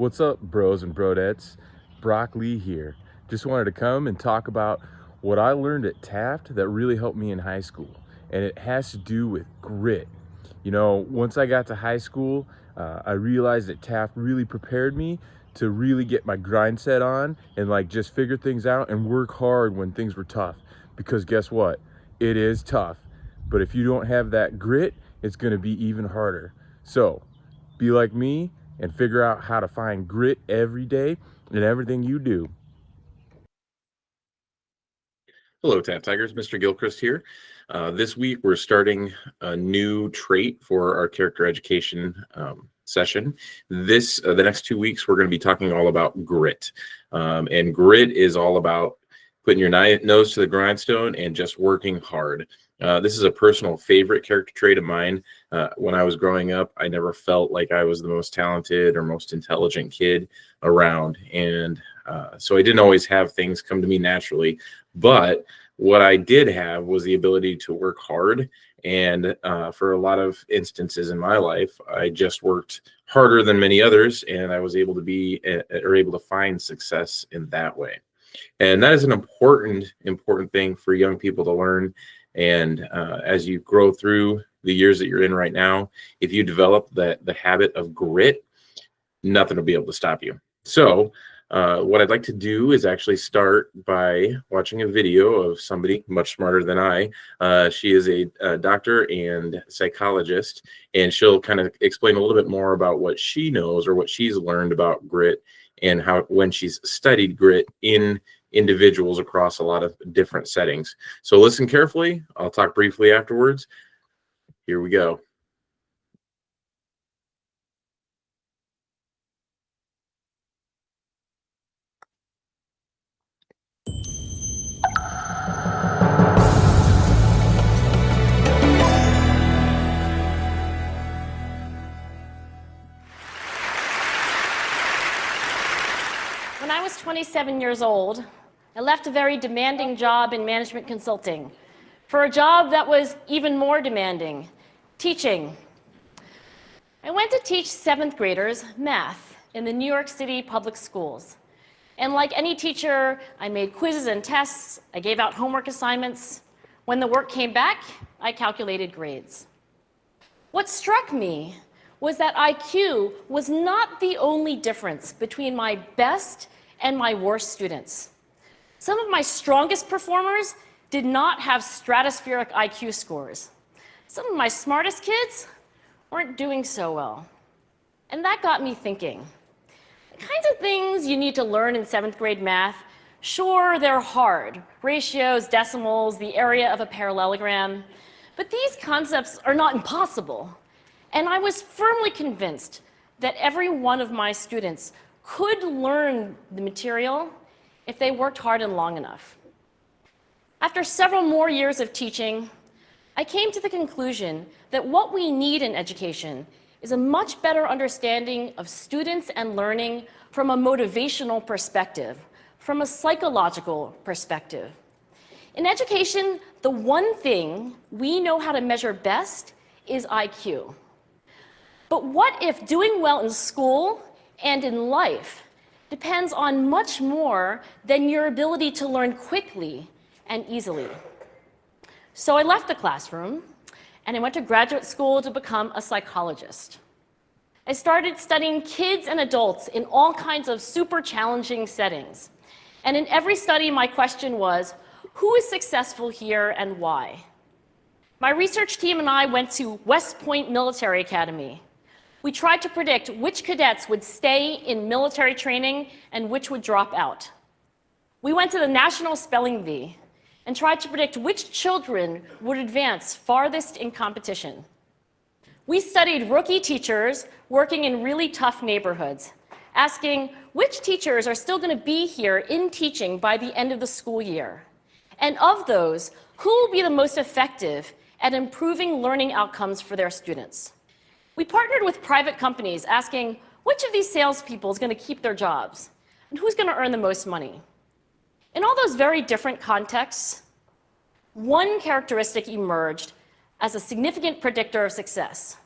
What's up, bros and brodettes? Brock Lee here. Just wanted to come and talk about what I learned at Taft that really helped me in high school. And it has to do with grit. You know, once I got to high school, I realized that Taft really prepared me to really get my grind set on and like just figure things out and work hard when things were tough. Because guess what? It is tough. But if you don't have that grit, it's gonna be even harder. So be like me and figure out how to find grit every day in everything you do. Hello, Taft Tigers. Mr. Gilchrist here. This week, we're starting a new trait for our character education session. The next 2 weeks, we're going to be talking all about grit. And grit is all about putting your nose to the grindstone and just working hard. This is a personal favorite character trait of mine. When I was growing up, I never felt like I was the most talented or most intelligent kid around. And so I didn't always have things come to me naturally. But what I did have was the ability to work hard. And for a lot of instances in my life, I just worked harder than many others, and I was able to find success in that way. And that is an important thing for young people to learn. And as you grow through the years that you're in right now, if you develop the habit of grit, nothing will be able to stop you. So what I'd like to do is actually start by watching a video of somebody much smarter than I. She is a doctor and psychologist, and she'll kind of explain a little bit more about what she knows or what she's learned about grit and how when she's studied grit in individuals across a lot of different settings. So listen carefully. I'll talk briefly afterwards. Here we go. When I was 27 years old, I left a very demanding job in management consulting for a job that was even more demanding, teaching. I went to teach 7th graders math in the New York City public schools. And like any teacher, I made quizzes and tests, I gave out homework assignments. When the work came back, I calculated grades. What struck me was that IQ was not the only difference between my best and my worst students. Some of my strongest performers did not have stratospheric IQ scores. Some of my smartest kids weren't doing so well. And that got me thinking. The kinds of things you need to learn in 7th grade math, sure, they're hard. Ratios, decimals, the area of a parallelogram. But these concepts are not impossible. And I was firmly convinced that every one of my students could learn the material if they worked hard and long enough. After several more years of teaching, I came to the conclusion that what we need in education is a much better understanding of students and learning from a motivational perspective, from a psychological perspective. In education, the one thing we know how to measure best is IQ. But what if doing well in school and in life depends on much more than your ability to learn quickly and easily? So I left the classroom and I went to graduate school to become a psychologist. I started studying kids and adults in all kinds of super challenging settings. And in every study, my question was, who is successful here and why? My research team and I went to West Point Military Academy. We tried to predict which cadets would stay in military training and which would drop out. We went to the National Spelling Bee and tried to predict which children would advance farthest in competition. We studied rookie teachers working in really tough neighborhoods, asking which teachers are still going to be here in teaching by the end of the school year. And of those, who will be the most effective at improving learning outcomes for their students? We partnered with private companies asking which of these salespeople is going to keep their jobs and who's going to earn the most money. In all those very different contexts, one characteristic emerged as a significant predictor of success.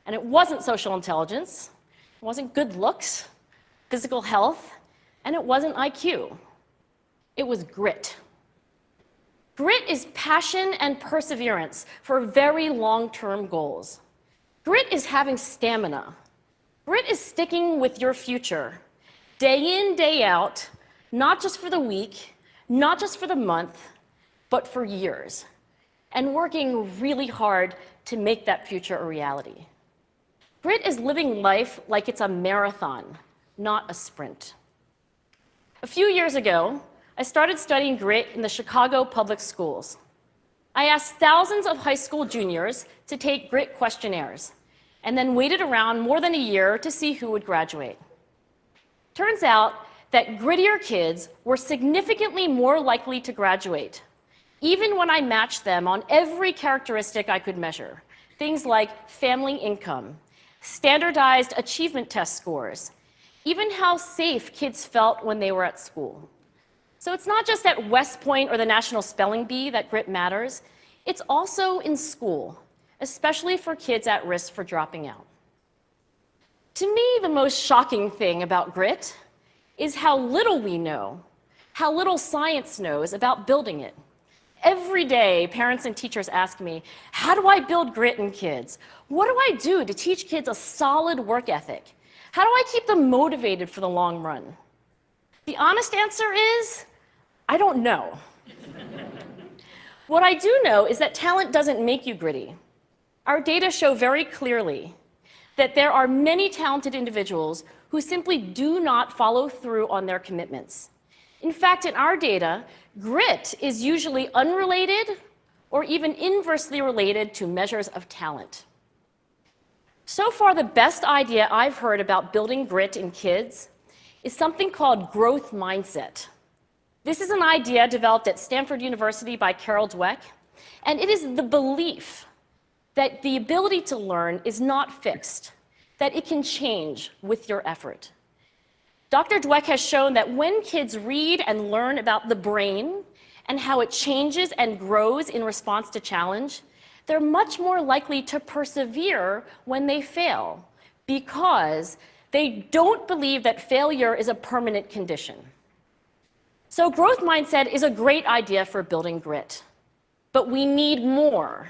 And it wasn't social intelligence, it wasn't good looks, physical health, and it wasn't IQ. It was grit. Grit is passion and perseverance for very long-term goals. Grit is having stamina. Grit is sticking with your future, day in, day out, not just for the week, not just for the month, but for years, and working really hard to make that future a reality. Grit is living life like it's a marathon, not a sprint. A few years ago, I started studying grit in the Chicago public schools. I asked thousands of high school juniors to take grit questionnaires, and then waited around more than a year to see who would graduate. Turns out that grittier kids were significantly more likely to graduate, even when I matched them on every characteristic I could measure. Things like family income, standardized achievement test scores, even how safe kids felt when they were at school. So it's not just at West Point or the National Spelling Bee that grit matters, it's also in school, especially for kids at risk for dropping out. To me, the most shocking thing about grit is how little we know, how little science knows about building it. Every day, parents and teachers ask me, how do I build grit in kids? What do I do to teach kids a solid work ethic? How do I keep them motivated for the long run? The honest answer is, I don't know. What I do know is that talent doesn't make you gritty. Our data show very clearly that there are many talented individuals who simply do not follow through on their commitments. In fact, in our data, grit is usually unrelated or even inversely related to measures of talent. So far, the best idea I've heard about building grit in kids is something called growth mindset. This is an idea developed at Stanford University by Carol Dweck, and it is the belief that the ability to learn is not fixed, that it can change with your effort. Dr. Dweck has shown that when kids read and learn about the brain and how it changes and grows in response to challenge, they're much more likely to persevere when they fail because they don't believe that failure is a permanent condition. So growth mindset is a great idea for building grit, but we need more.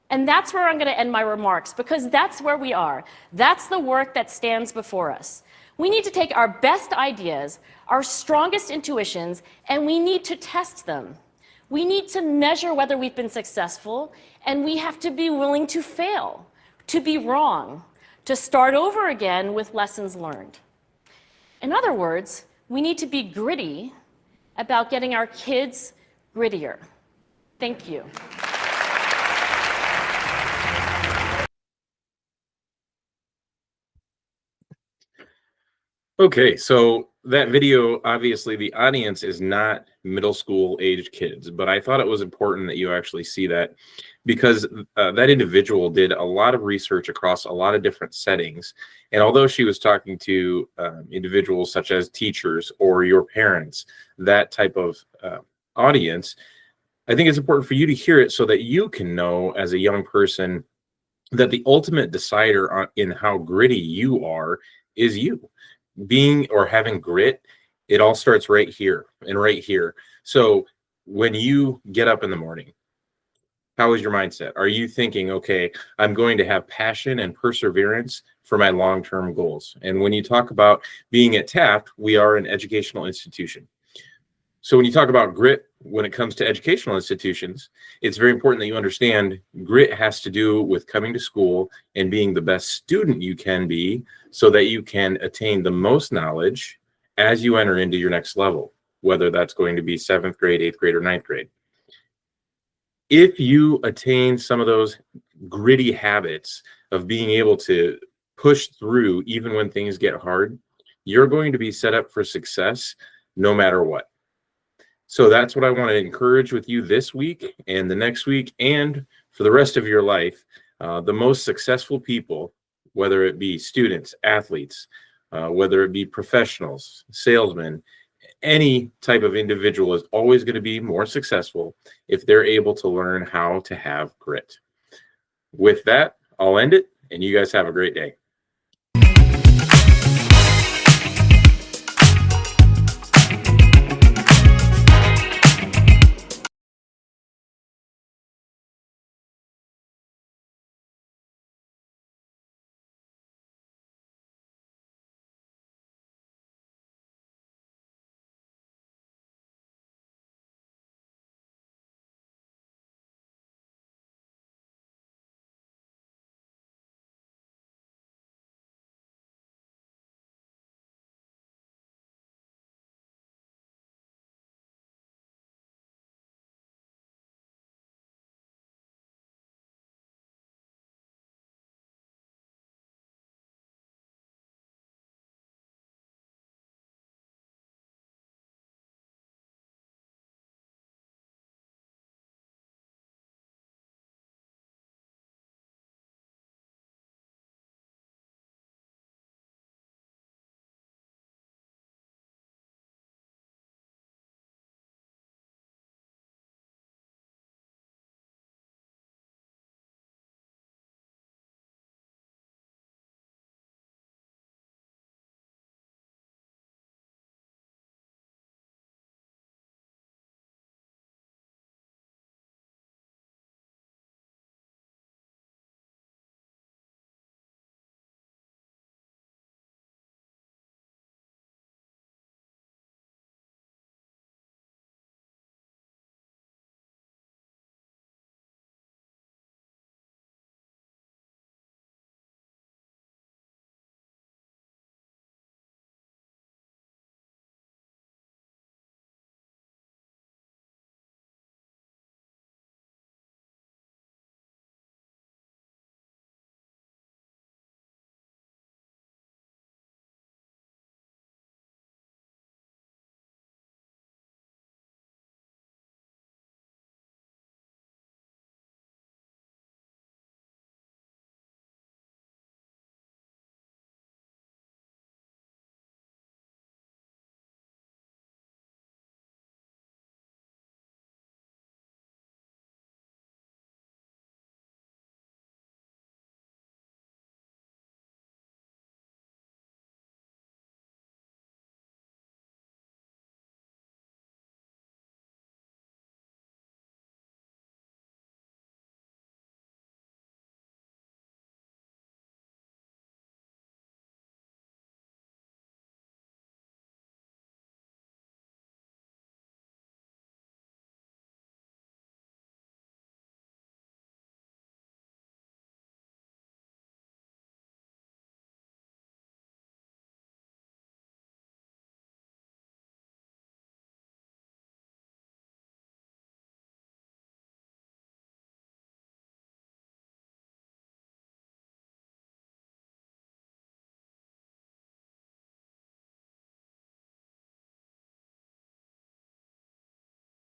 And that's where I'm going to end my remarks, because that's where we are. That's the work that stands before us. We need to take our best ideas, our strongest intuitions, and we need to test them. We need to measure whether we've been successful, and we have to be willing to fail, to be wrong, to start over again with lessons learned. In other words, we need to be gritty about getting our kids grittier. Thank you. Okay, so that video, obviously the audience is not middle school aged kids, but I thought it was important that you actually see that because that individual did a lot of research across a lot of different settings. And although she was talking to individuals such as teachers or your parents, that type of audience, I think it's important for you to hear it so that you can know as a young person that the ultimate decider in how gritty you are is you. Being or having grit, it all starts right here and right here. So when you get up in the morning, how is your mindset? Are you thinking, okay, I'm going to have passion and perseverance for my long-term goals? And when you talk about being at Taft, we are an educational institution. So when you talk about grit, when it comes to educational institutions, it's very important that you understand grit has to do with coming to school and being the best student you can be so that you can attain the most knowledge as you enter into your next level, whether that's going to be 7th grade, 8th grade, or 9th grade. If you attain some of those gritty habits of being able to push through even when things get hard, you're going to be set up for success no matter what. So that's what I want to encourage with you this week and the next week and for the rest of your life. The most successful people, whether it be students, athletes, whether it be professionals, salesmen, any type of individual is always going to be more successful if they're able to learn how to have grit. With that, I'll end it, and you guys have a great day.